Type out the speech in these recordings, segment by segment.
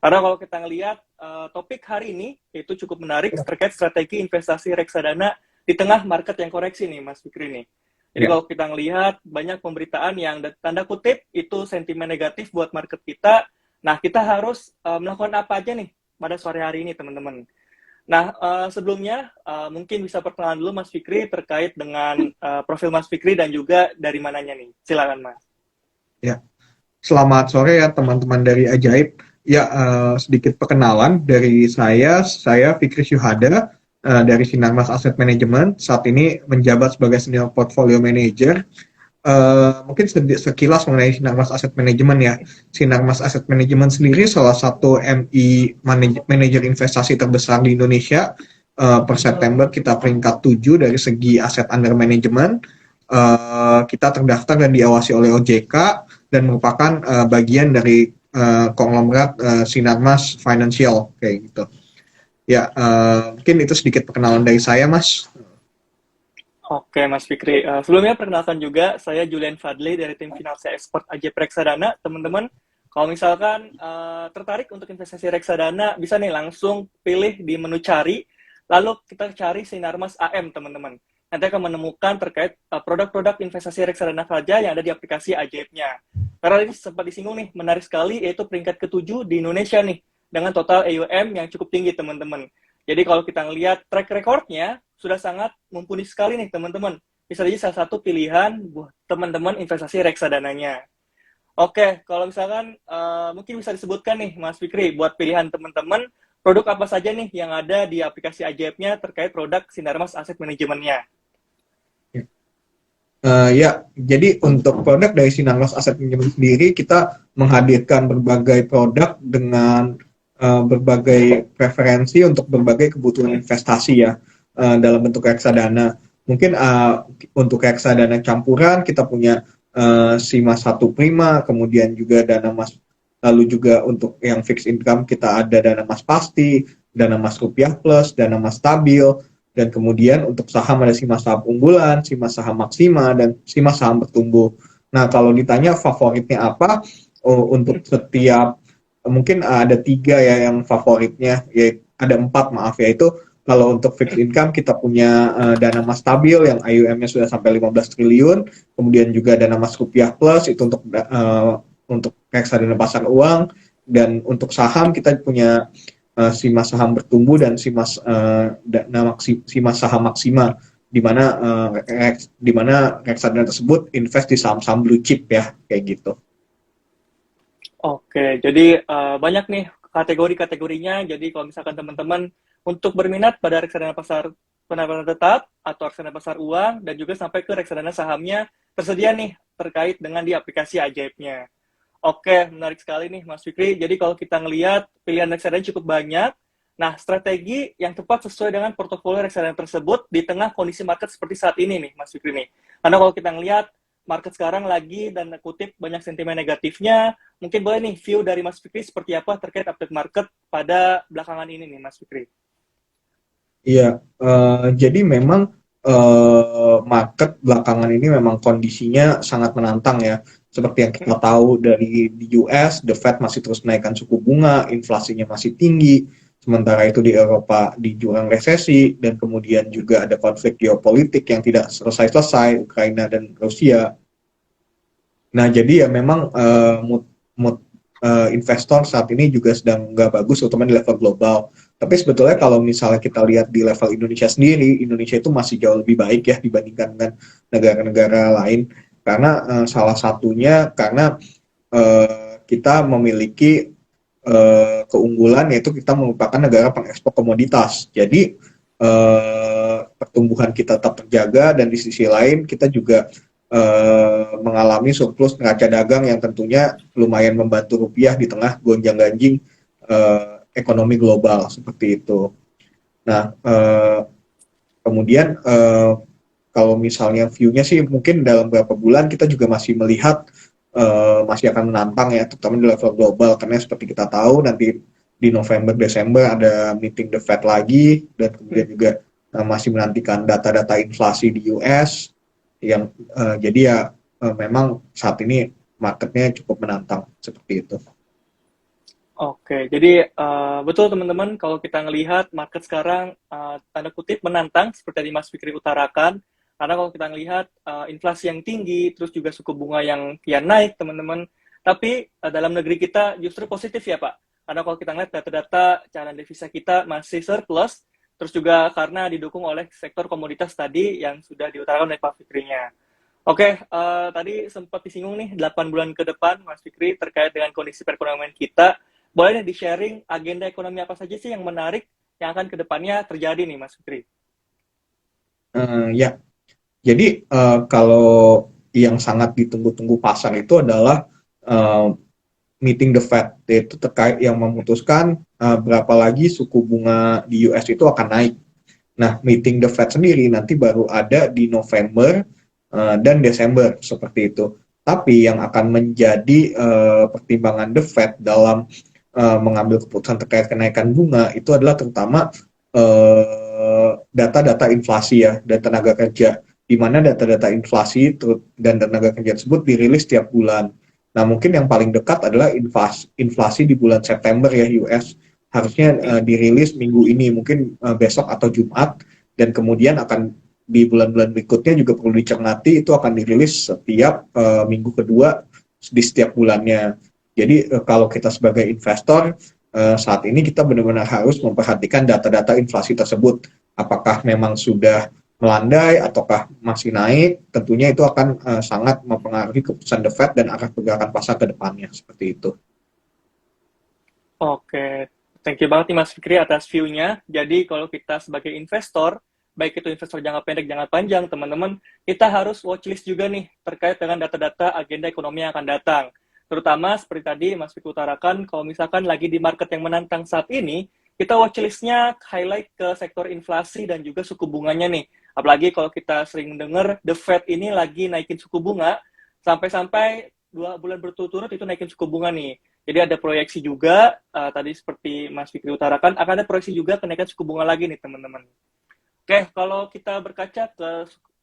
Karena kalau kita ngelihat topik hari ini itu cukup menarik terkait strategi investasi reksadana di tengah market yang koreksi nih Mas Fikri nih. Jadi Ya, kalau kita ngelihat banyak pemberitaan yang tanda kutip itu sentimen negatif buat market kita. Nah, kita harus melakukan apa aja nih pada sore hari ini teman-teman. Nah, sebelumnya mungkin bisa perkenalan dulu Mas Fikri terkait dengan profil Mas Fikri dan juga dari mananya nih. Silakan Mas. ya. Selamat sore ya teman-teman dari Ajaib. Ya, sedikit perkenalan dari saya Fikri Syuhada dari Sinarmas Asset Management. Saat ini menjabat sebagai Senior Portfolio Manager. Mungkin sekilas mengenai Sinarmas Asset Management ya. Sinarmas Asset Management sendiri salah satu MI manajer investasi terbesar di Indonesia. Per September kita peringkat 7 dari segi aset under management. Kita terdaftar dan diawasi oleh OJK dan merupakan bagian dari konglomerat Sinarmas Financial kayak gitu. Ya, mungkin itu sedikit perkenalan dari saya, Mas. Oke, Mas Fikri. Sebelumnya perkenalkan juga, saya Julian Fadli dari tim Finansia Export AJ Reksadana. Teman-teman, kalau misalkan tertarik untuk investasi reksadana, bisa nih langsung pilih di menu cari, lalu kita cari Sinarmas AM, teman-teman. Nanti akan menemukan terkait produk-produk investasi reksadana saja yang ada di aplikasi Ajaibnya. Karena ini sempat disinggung nih, menarik sekali, yaitu peringkat ke-7 di Indonesia nih, dengan total AUM yang cukup tinggi, teman-teman. Jadi kalau kita ngelihat track recordnya sudah sangat mumpuni sekali nih teman-teman. Bisa jadi salah satu pilihan buat teman-teman investasi reksadananya. Oke, kalau misalkan mungkin bisa disebutkan nih Mas Fikri buat pilihan teman-teman produk apa saja nih yang ada di aplikasi Ajaibnya terkait produk Sinarmas Asset Manajemennya. Ya, jadi untuk produk dari Sinarmas Asset Management sendiri, kita menghadirkan berbagai produk dengan berbagai preferensi untuk berbagai kebutuhan investasi ya, dalam bentuk reksadana. Mungkin untuk reksadana campuran kita punya Sima 1 Prima, kemudian juga Dana Mas, lalu juga untuk yang fixed income kita ada Dana Mas Pasti, Dana Mas Rupiah Plus, Dana Mas Stabil, dan kemudian untuk saham ada Sima Saham Unggulan, Sima Saham Maksima, dan Sima Saham Bertumbuh. Nah, kalau ditanya favoritnya apa, untuk setiap, mungkin ada 3 ya yang favoritnya, ya ada 4 maaf ya, itu kalau untuk fixed income kita punya Dana Mas Stabil yang AUM-nya sudah sampai 15 triliun, kemudian juga Dana Mas Rupiah Plus itu untuk reksadana pasar uang, dan untuk saham kita punya Sima Saham Bertumbuh dan Sima Saham Maksima, di mana reksadana tersebut invest di saham-saham blue chip ya kayak gitu. Oke, jadi banyak nih kategori-kategorinya. Jadi kalau misalkan teman-teman untuk berminat pada reksadana pasar pendapatan tetap atau reksadana pasar uang dan juga sampai ke reksadana sahamnya tersedia nih terkait dengan di aplikasi Ajaibnya. Oke, menarik sekali nih Mas Fikri. Jadi kalau kita ngelihat pilihan reksadana cukup banyak, nah strategi yang tepat sesuai dengan portofolio reksadana tersebut di tengah kondisi market seperti saat ini nih Mas Fikri nih. Karena kalau kita ngelihat market sekarang lagi dan kutip banyak sentimen negatifnya, mungkin boleh nih view dari Mas Fikri seperti apa terkait update market pada belakangan ini nih Mas Fikri. Iya, jadi memang market belakangan ini memang kondisinya sangat menantang ya. Seperti yang kita tahu dari di US, The Fed masih terus menaikkan suku bunga, inflasinya masih tinggi. Sementara itu di Eropa di jurang resesi, dan kemudian juga ada konflik geopolitik yang tidak selesai-selesai, Ukraina dan Rusia. Nah, jadi ya memang mood investor saat ini juga sedang nggak bagus, terutama di level global. Tapi sebetulnya kalau misalnya kita lihat di level Indonesia sendiri, Indonesia itu masih jauh lebih baik ya dibandingkan dengan negara-negara lain. Karena salah satunya karena kita memiliki keunggulan, yaitu kita merupakan negara pengekspor komoditas. Jadi pertumbuhan kita tetap terjaga, dan di sisi lain kita juga mengalami surplus neraca dagang yang tentunya lumayan membantu rupiah di tengah gonjang-ganjing ekonomi global seperti itu. Nah, kemudian kalau misalnya view-nya sih mungkin dalam beberapa bulan kita juga masih melihat masih akan menantang ya, terutama di level global, karena seperti kita tahu nanti di November Desember ada meeting the Fed lagi, dan kemudian juga masih menantikan data-data inflasi di US yang jadi ya memang saat ini marketnya cukup menantang seperti itu. Oke, jadi betul teman-teman kalau kita ngelihat market sekarang tanda kutip menantang seperti tadi Mas Fikri utarakan, karena kalau kita ngelihat inflasi yang tinggi, terus juga suku bunga yang kian naik teman-teman, tapi dalam negeri kita justru positif ya Pak, karena kalau kita ngelihat data-data cadangan devisa kita masih surplus, terus juga karena didukung oleh sektor komoditas tadi yang sudah diutarakan oleh Pak Fikrinya. Oke, tadi sempat disinggung nih 8 bulan ke depan, Mas Fikri, terkait dengan kondisi perekonomian kita. Boleh nih di-sharing agenda ekonomi apa saja sih yang menarik yang akan ke depannya terjadi nih, Mas Fikri? Ya, jadi kalau yang sangat ditunggu-tunggu pasar itu adalah eh, meeting the Fed, yaitu terkait yang memutuskan berapa lagi suku bunga di US itu akan naik. Nah, meeting the Fed sendiri nanti baru ada di November dan Desember seperti itu. Tapi yang akan menjadi pertimbangan the Fed dalam mengambil keputusan terkait kenaikan bunga itu adalah terutama data-data inflasi ya dan tenaga kerja, di mana data-data inflasi dan tenaga kerja tersebut dirilis setiap bulan. Nah, mungkin yang paling dekat adalah inflasi di bulan September ya US harusnya dirilis minggu ini, mungkin besok atau Jumat, dan kemudian akan di bulan-bulan berikutnya juga perlu dicermati itu akan dirilis setiap minggu kedua di setiap bulannya. Jadi kalau kita sebagai investor saat ini kita benar-benar harus memperhatikan data-data inflasi tersebut. Apakah memang sudah melandai ataukah masih naik? Tentunya itu akan sangat mempengaruhi keputusan The Fed dan arah pergerakan pasar ke depannya seperti itu. Oke, thank you banget nih Mas Fikri atas view-nya. Jadi kalau kita sebagai investor, baik itu investor jangka pendek, jangka panjang, teman-teman, kita harus watchlist juga nih terkait dengan data-data agenda ekonomi yang akan datang. Terutama seperti tadi Mas Fikri utarakan, kalau misalkan lagi di market yang menantang saat ini, kita watchlist-nya highlight ke sektor inflasi dan juga suku bunganya nih. Apalagi kalau kita sering mendengar The Fed ini lagi naikin suku bunga, sampai-sampai 2 bulan berturut-turut itu naikin suku bunga nih. Jadi ada proyeksi juga, tadi seperti Mas Fikri utarakan, akan ada proyeksi juga kenaikan suku bunga lagi nih teman-teman. Oke, kalau kita berkaca ke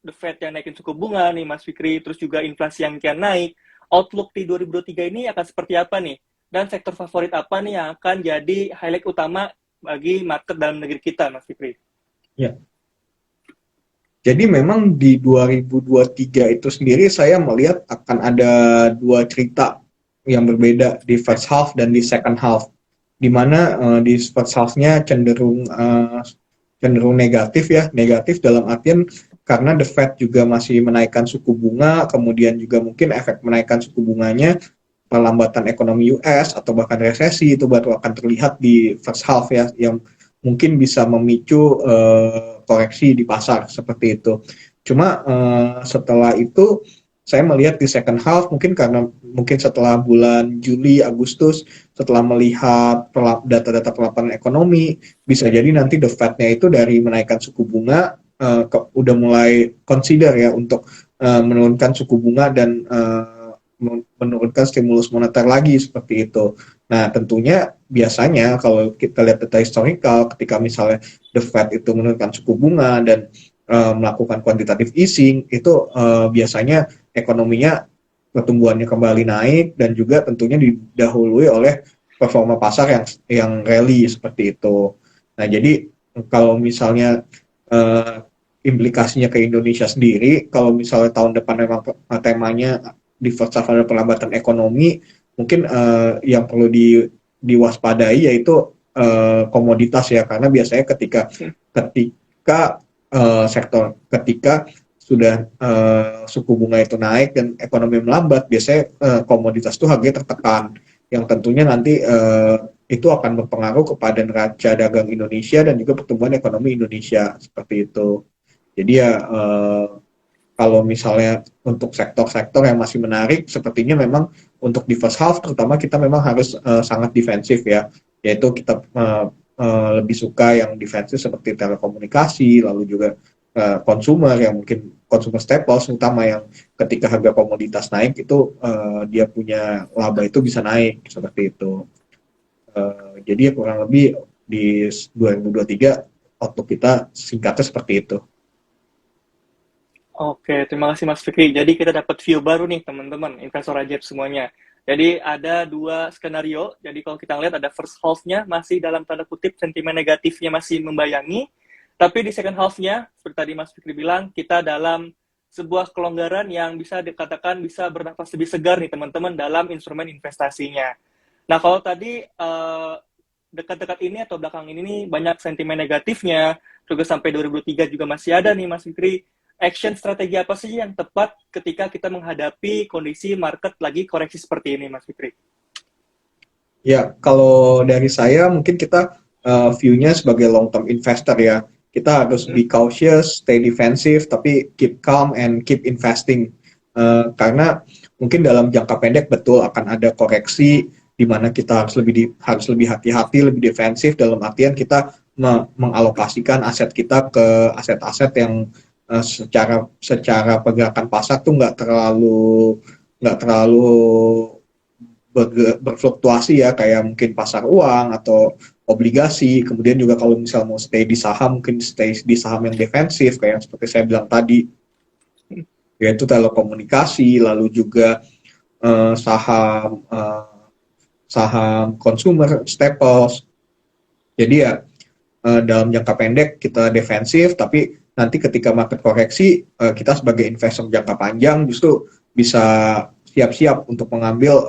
The Fed yang naikin suku bunga nih Mas Fikri, terus juga inflasi yang kian naik, outlook di 2023 ini akan seperti apa nih? Dan sektor favorit apa nih yang akan jadi highlight utama bagi market dalam negeri kita, Mas Fikri? Ya. Jadi memang di 2023 itu sendiri saya melihat akan ada dua cerita yang berbeda di first half dan di second half, di mana di first half-nya cenderung negatif ya, negatif dalam artian karena The Fed juga masih menaikkan suku bunga, kemudian juga mungkin efek menaikkan suku bunganya, pelambatan ekonomi US atau bahkan resesi itu baru akan terlihat di first half ya, yang mungkin bisa memicu koreksi di pasar seperti itu. Cuma setelah itu saya melihat di second half mungkin karena mungkin setelah bulan Juli Agustus setelah melihat data-data pelaporan ekonomi bisa jadi nanti the Fed-nya itu dari menaikkan suku bunga udah mulai consider ya untuk menurunkan suku bunga dan menurunkan stimulus moneter lagi seperti itu. Nah, tentunya biasanya kalau kita lihat data historical, ketika misalnya The Fed itu menurunkan suku bunga dan melakukan quantitative easing, itu biasanya ekonominya pertumbuhannya kembali naik dan juga tentunya didahului oleh performa pasar yang rally seperti itu. Nah, jadi kalau misalnya implikasinya ke Indonesia sendiri, kalau misalnya tahun depan memang temanya di first half ada perlambatan ekonomi, mungkin yang perlu diwaspadai yaitu komoditas ya, karena biasanya ketika ketika sudah suku bunga itu naik dan ekonomi melambat, biasanya komoditas itu harganya tertekan, yang tentunya nanti itu akan berpengaruh kepada neraca dagang Indonesia dan juga pertumbuhan ekonomi Indonesia seperti itu. Jadi ya kalau misalnya untuk sektor-sektor yang masih menarik, sepertinya memang untuk di first half terutama kita memang harus sangat defensif ya, yaitu kita lebih suka yang defensif seperti telekomunikasi, lalu juga consumer yang mungkin consumer staples, terutama yang ketika harga komoditas naik itu dia punya laba itu bisa naik seperti itu. Jadi kurang lebih di 2023 outlook kita singkatnya seperti itu. Oke, terima kasih Mas Fikri. Jadi kita dapat view baru nih teman-teman, investor ajaib semuanya. Jadi ada dua skenario. Jadi kalau kita lihat ada first half-nya masih dalam tanda kutip sentimen negatifnya masih membayangi. Tapi di second half-nya, seperti tadi Mas Fikri bilang, kita dalam sebuah kelonggaran yang bisa dikatakan bisa bernafas lebih segar nih teman-teman dalam instrumen investasinya. Nah kalau tadi dekat-dekat ini atau belakang ini nih banyak sentimen negatifnya, juga sampai 2023 juga masih ada nih Mas Fikri. Action strategi apa sih yang tepat ketika kita menghadapi kondisi market lagi koreksi seperti ini, Mas Fikri? Ya, kalau dari saya mungkin kita view-nya sebagai long term investor ya. Kita harus be cautious, stay defensive, tapi keep calm and keep investing. Karena mungkin dalam jangka pendek betul akan ada koreksi di mana kita harus lebih hati-hati, lebih defensif dalam artian kita mengalokasikan aset kita ke aset-aset yang secara pergerakan pasar tuh nggak terlalu berfluktuasi ya, kayak mungkin pasar uang atau obligasi. Kemudian juga kalau misal mau stay di saham, mungkin stay di saham yang defensif kayak seperti saya bilang tadi, yaitu telekomunikasi, lalu juga saham consumer staples. Jadi ya dalam jangka pendek kita defensif, tapi nanti ketika market koreksi, kita sebagai investor jangka panjang justru bisa siap-siap untuk mengambil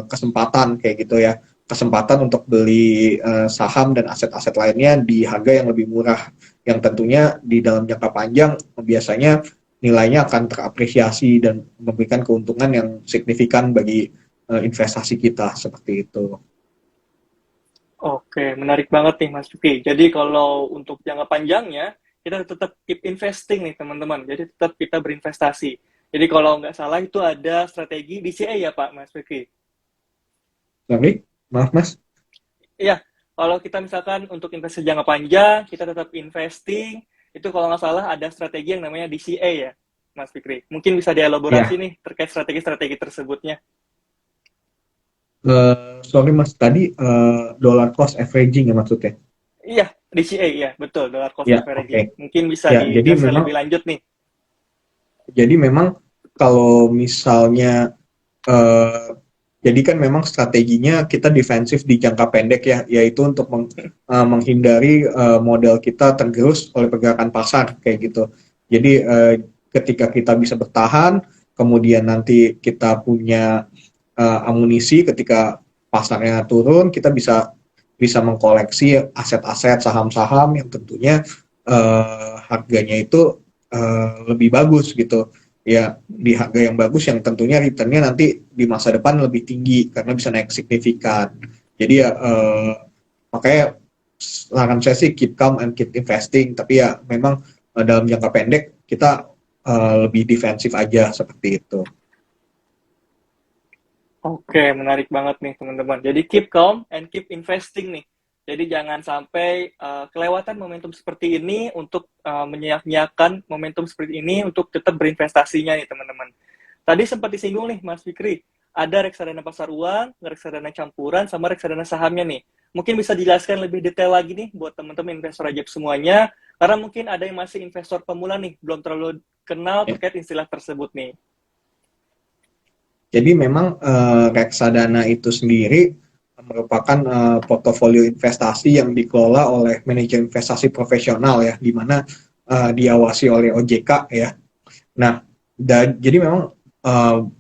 kesempatan kayak gitu ya, kesempatan untuk beli saham dan aset-aset lainnya di harga yang lebih murah, yang tentunya di dalam jangka panjang biasanya nilainya akan terapresiasi dan memberikan keuntungan yang signifikan bagi investasi kita, seperti itu. Oke, menarik banget nih Mas Fikri. Jadi kalau untuk jangka panjangnya, kita tetap keep investing nih teman-teman. Jadi tetap kita berinvestasi. Jadi kalau nggak salah itu ada strategi DCA ya Pak Mas Fikri? Sorry, maaf Mas. Iya, kalau kita misalkan untuk investasi jangka panjang, kita tetap investing, itu kalau nggak salah ada strategi yang namanya DCA ya Mas Fikri. Mungkin bisa dielaborasi nih terkait strategi-strategi tersebutnya. Sorry Mas, tadi dollar cost averaging ya maksudnya? Iya, DCA ya, betul, dollar cost Ya, averaging. oke. Mungkin bisa Ya, jadi dijelaskan memang lebih lanjut nih. kalau misalnya jadi kan memang strateginya kita defensif di jangka pendek ya, yaitu untuk menghindari modal kita tergerus oleh pergerakan pasar kayak gitu. Jadi ketika kita bisa bertahan, kemudian nanti kita punya amunisi ketika pasarnya turun, kita bisa mengkoleksi aset-aset saham-saham yang tentunya harganya itu lebih bagus gitu ya, di harga yang bagus yang tentunya returnnya nanti di masa depan lebih tinggi karena bisa naik signifikan. Jadi ya makanya saran saya sih keep calm and keep investing, tapi ya memang dalam jangka pendek kita lebih defensif aja, seperti itu. Oke, menarik banget nih teman-teman. Jadi keep calm and keep investing nih. Jadi jangan sampai kelewatan momentum seperti ini untuk menyiap-nyiapkan momentum seperti ini untuk tetap berinvestasinya nih teman-teman. Tadi sempat disinggung nih Mas Fikri, ada reksadana pasar uang, reksadana campuran, sama reksadana sahamnya nih. Mungkin bisa dijelaskan lebih detail lagi nih buat teman-teman investor ajaib semuanya, karena mungkin ada yang masih investor pemula nih, belum terlalu kenal terkait istilah tersebut nih. Jadi memang reksadana itu sendiri merupakan portofolio investasi yang dikelola oleh manajer investasi profesional ya, di mana diawasi oleh OJK ya. Nah, jadi memang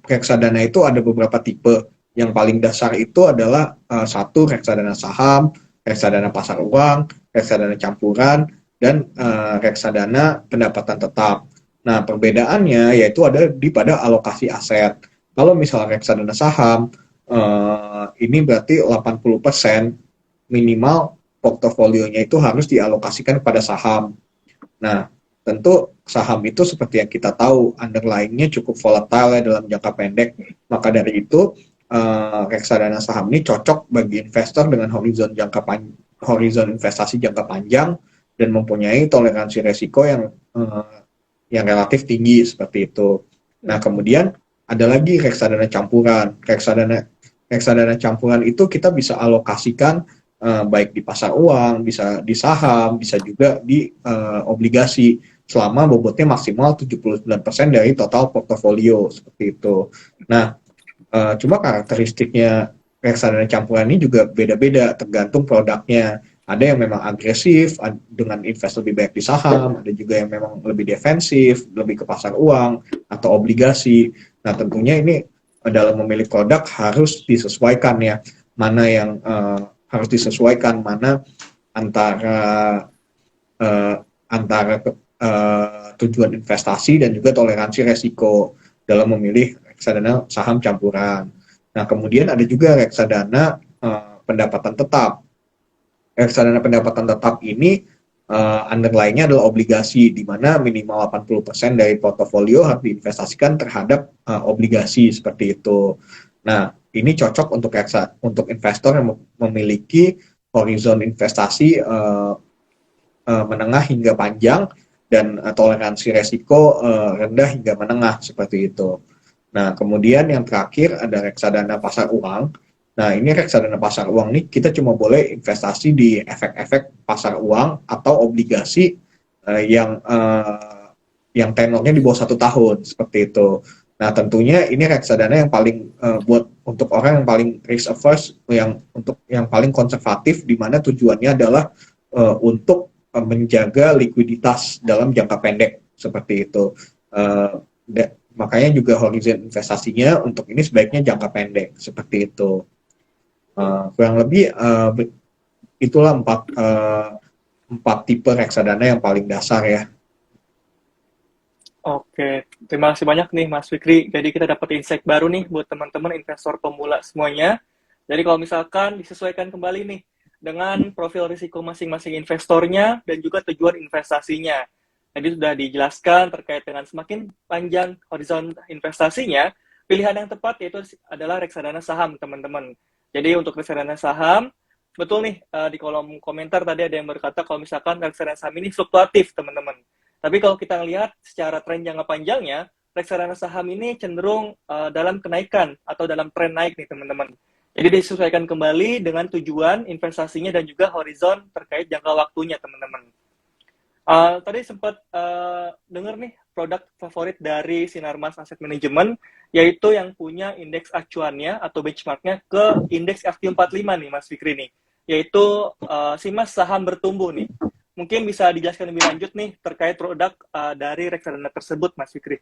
reksadana itu ada beberapa tipe. Yang paling dasar itu adalah satu, reksadana saham, reksadana pasar uang, reksadana campuran, dan reksadana pendapatan tetap. Nah, perbedaannya yaitu ada pada alokasi aset. Kalau misalnya reksadana saham, ini berarti 80% minimal portofolionya itu harus dialokasikan kepada saham. Nah, tentu saham itu seperti yang kita tahu, underlying-nya cukup volatile ya dalam jangka pendek. Maka dari itu, reksadana saham ini cocok bagi investor dengan horizon investasi jangka panjang dan mempunyai toleransi resiko yang relatif tinggi, seperti itu. Nah, kemudian ada lagi reksadana campuran. Reksadana campuran itu kita bisa alokasikan baik di pasar uang, bisa di saham, bisa juga di obligasi selama bobotnya maksimal 79% dari total portofolio, seperti itu. Nah, Cuma karakteristiknya reksadana campuran ini juga beda-beda tergantung produknya. Ada yang memang agresif dengan invest lebih banyak di saham, ada juga yang memang lebih defensif, lebih ke pasar uang atau obligasi. Nah, tentunya ini dalam memilih produk harus disesuaikan ya, mana yang harus disesuaikan, mana antara uh, antara tujuan investasi dan juga toleransi resiko dalam memilih reksadana saham campuran. Nah, kemudian ada juga reksadana pendapatan tetap. Reksadana pendapatan tetap ini underlying-nya adalah obligasi, di mana minimal 80% dari portofolio harus diinvestasikan terhadap obligasi seperti itu. Nah, ini cocok untuk investor yang memiliki horizon investasi menengah hingga panjang dan toleransi resiko rendah hingga menengah seperti itu. Nah, kemudian yang terakhir ada reksadana pasar uang. Nah, ini reksadana pasar uang nih kita cuma boleh investasi di efek-efek pasar uang atau obligasi yang tenornya di bawah 1 tahun seperti itu. Nah, tentunya ini reksadana yang paling buat untuk orang yang paling risk averse, yang paling konservatif, di mana tujuannya adalah untuk menjaga likuiditas dalam jangka pendek seperti itu. Makanya juga horizon investasinya untuk ini sebaiknya jangka pendek seperti itu. Kurang lebih itulah empat tipe reksadana yang paling dasar ya. Oke, terima kasih banyak nih Mas Fikri. Jadi kita dapat insight baru nih buat teman-teman investor pemula semuanya. Jadi kalau misalkan disesuaikan kembali nih dengan profil risiko masing-masing investornya dan juga tujuan investasinya. Jadi sudah dijelaskan terkait dengan semakin panjang horizon investasinya, pilihan yang tepat yaitu adalah reksadana saham, teman-teman. Jadi untuk reksadana saham, betul nih di kolom komentar tadi ada yang berkata kalau misalkan reksadana saham ini fluktuatif, teman-teman. Tapi kalau kita lihat secara tren jangka panjangnya, reksadana saham ini cenderung dalam kenaikan atau dalam tren naik nih, teman-teman. Jadi disesuaikan kembali dengan tujuan investasinya dan juga horizon terkait jangka waktunya, teman-teman. Tadi sempat dengar nih produk favorit dari Sinarmas Asset Management, yaitu yang punya indeks acuannya atau benchmarknya ke indeks FT45 nih, Mas Fikri nih, yaitu Simas Saham Bertumbuh nih. Mungkin bisa dijelaskan lebih lanjut nih terkait produk dari reksadana tersebut, Mas Fikri.